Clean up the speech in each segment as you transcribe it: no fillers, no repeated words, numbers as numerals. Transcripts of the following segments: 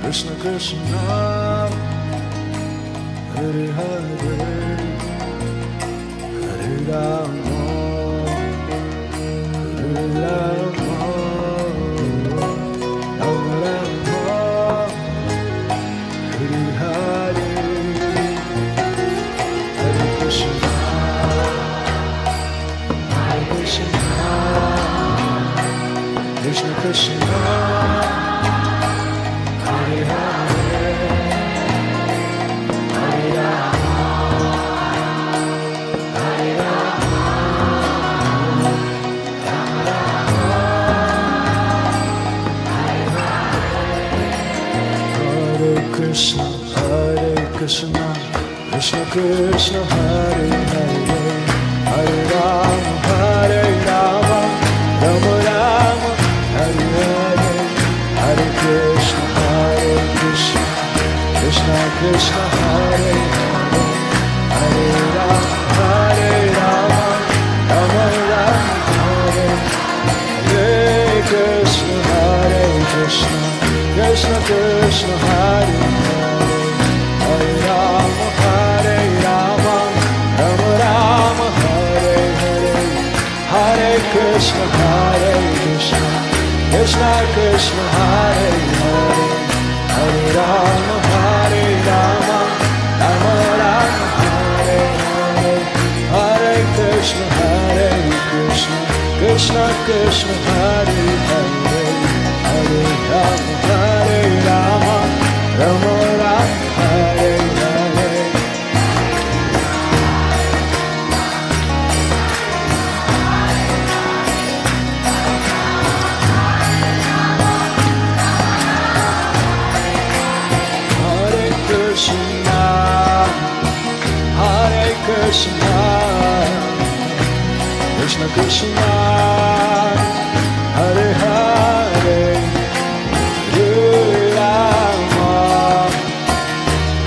Krishna Krishna, Hare Hare, Hare Rama, Hare Rama, Rama Rama, Hare Hare, Hare Krishna, Hare Krishna, Krishna Krishna, Hare Hare, Hare Rama, Hare Rama, Rama Rama, Hare Hare, Hare Krishna, Krishna Krishna, Hare Hare, Hare Rama, Hare Rama, Rama Rama, Hare Hare, Hare Krishna, Krishna Krishna, Hare Hare, Hare Rama, Rama Rama, Hare Krishna, Krishna Krishna, Hare Hare, Hare Rama, Rama Rama, Hare Hare, Hare Krishna, Krishna Krishna, Hare Hare, Hare Rama, Rama Rama, Hare Hare, Hare Krishna, Krishna Krishna, Hare Hare, Hare Rama, Rama Rama, Hare Hare. Krishna, Krishna Krishna, Hare Hare, Hare Rama,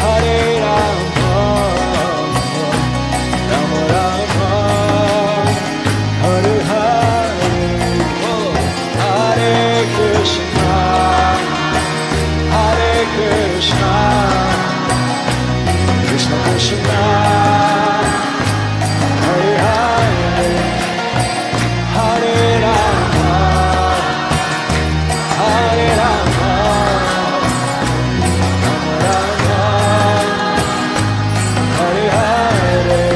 Hare Rama, Rama Rama, Hare Hare, Hare Krishna, Krishna Krishna, Hare Hare, Hare Rama, Hare Rama, Rama Rama, Hare Hare,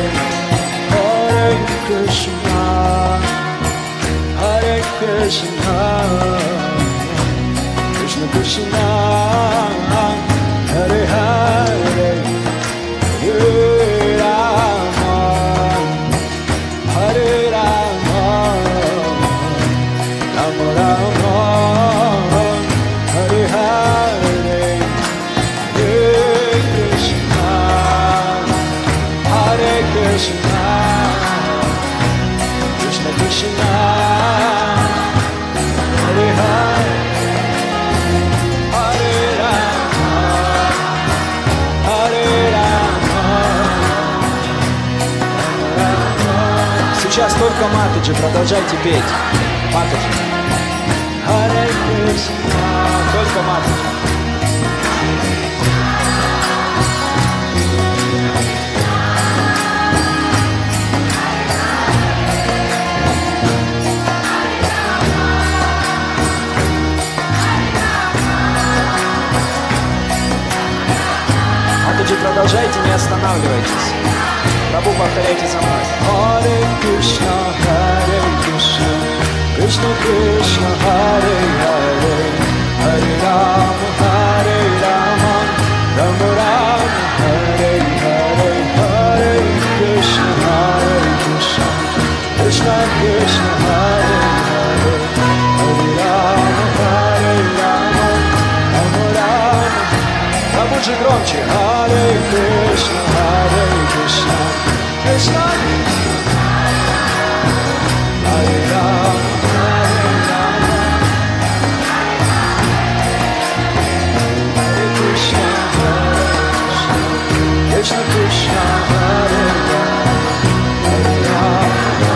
Hare Krishna, Krishna Krishna, Hare Hare, Hare Rama, Hare Rama, Rama Rama, Hare Hare, Hare Krishna, Krishna Krishna, Hare Hare, Hare Rama, Hare Rama, Сейчас только Матаджи, продолжайте петь. Матаджи. Hare Krishna, Только Матаджи. Матаджи, продолжайте, не останавливайтесь. Прабху, повторяйте за мной. Hare Krishna, Krishna Krishna, Hare Hare, Hare Rama, Rama Rama, Hare Hare, Hare Krishna, Krishna Krishna, Hare Hare, Hare Rama, Rama Rama. Прабхуджи громче. Hare Krishna, Krishna Krishna, Hare Rama, Hare Krishna, Krishna Krishna, Hare Rama, Hare Rama,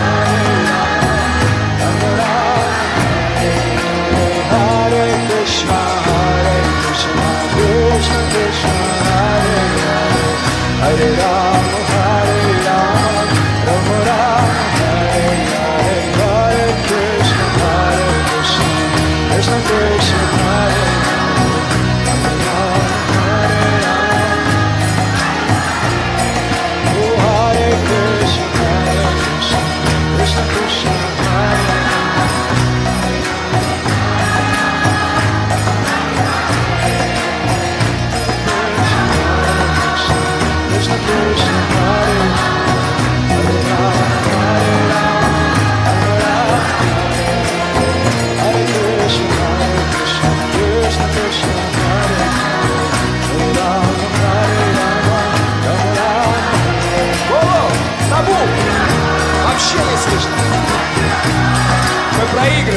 Rama Rama, Hare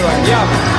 Andiamo.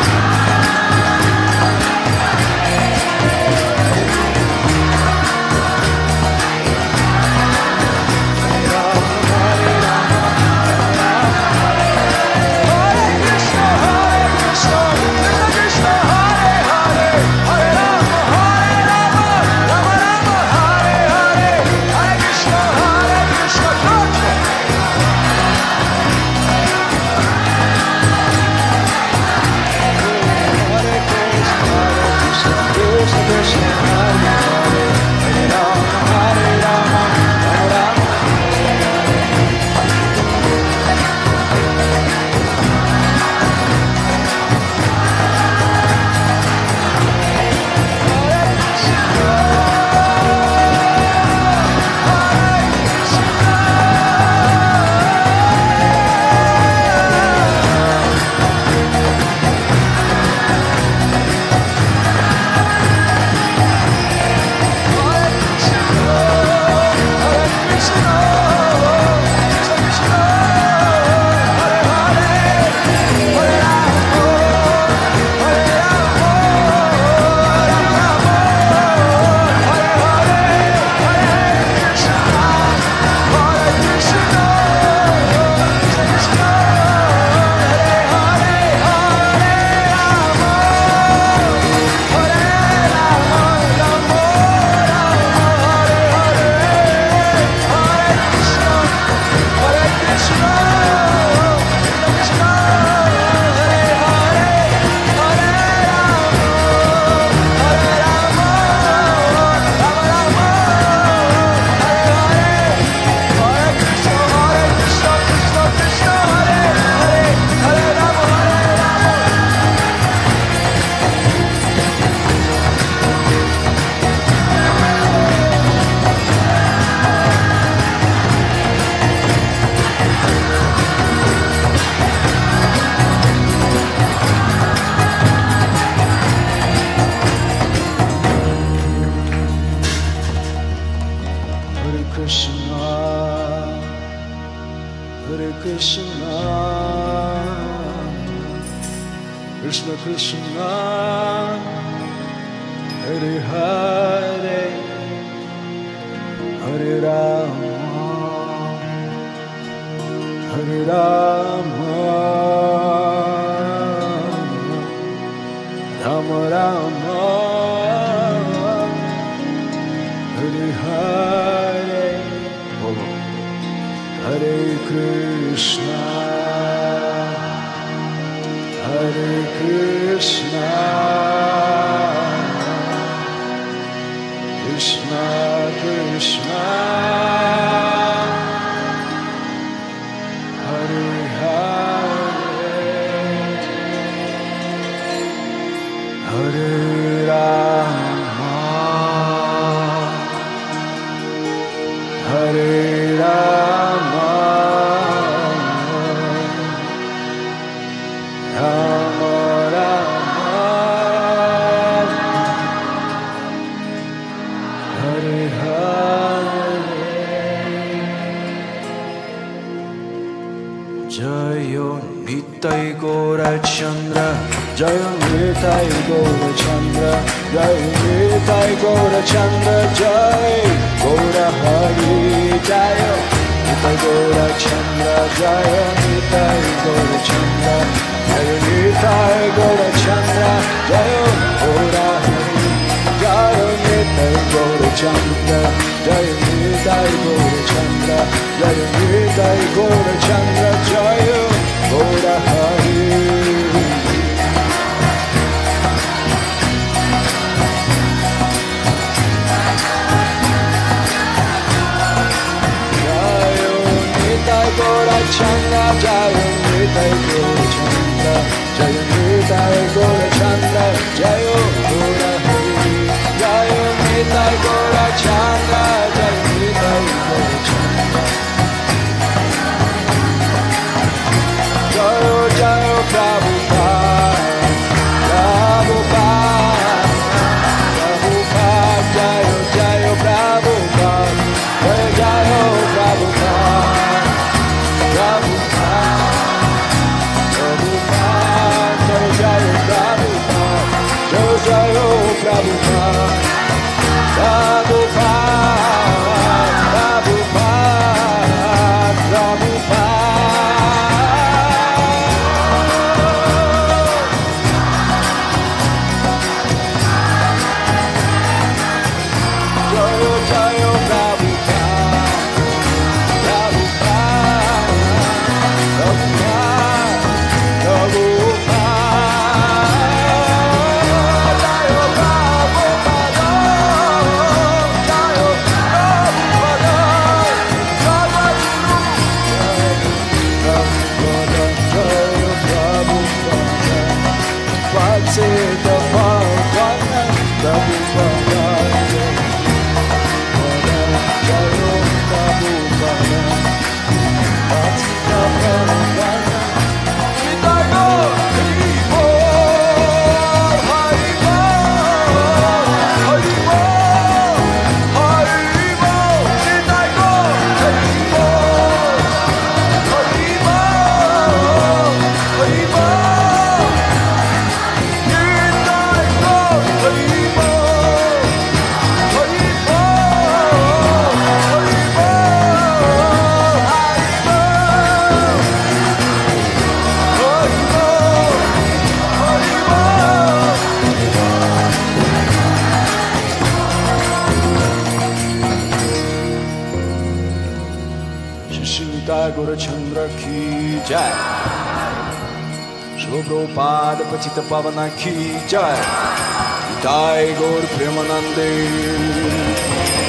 Krishna Krishna, Hare Hare, Hare Rama, Hare Rama, Rama Rama, Hare Hare, Hare Krishna, Hare Krishna, Krishna Krishna, Hare Hare, Hare Rama, Hare Rama, Rama Rama, Hare Hare. Jayo Nitai Gaura Chandra, Jayo Nitai Gaura Chandra, Jayo Nitai Gaura Chandra, Jai Gaura Hari, Jayo Nitai Gaura Chandra, Jayo Nitai Gaura Chandra, Jayo Nitai Gaura Chandra, Jayo Gaura Hari, Jayo Nitai Gaura Chandra, Jayo Nitai Gaura Chandra, Jayo Nitai Gaura Chandra, Jayo Gaura Hari. Gaura Chandra, Jaya Nitai Gaura Chandra, Jaya Nitai Gaura Chandra, Jaya Gaura Hari, Jaya Nitai Gaura Chandra, Jaya Nitai Gaura Chandra, Jaya Jaya Prabhupada, Prabhupada, Prabhupada, Jaya Jaya Prabhupada, Jaya Jaya Prabhupada. Gaurachandra की जय। शुभ्रोपाद पतित पावन की जय। जय गौर प्रेमानंदे।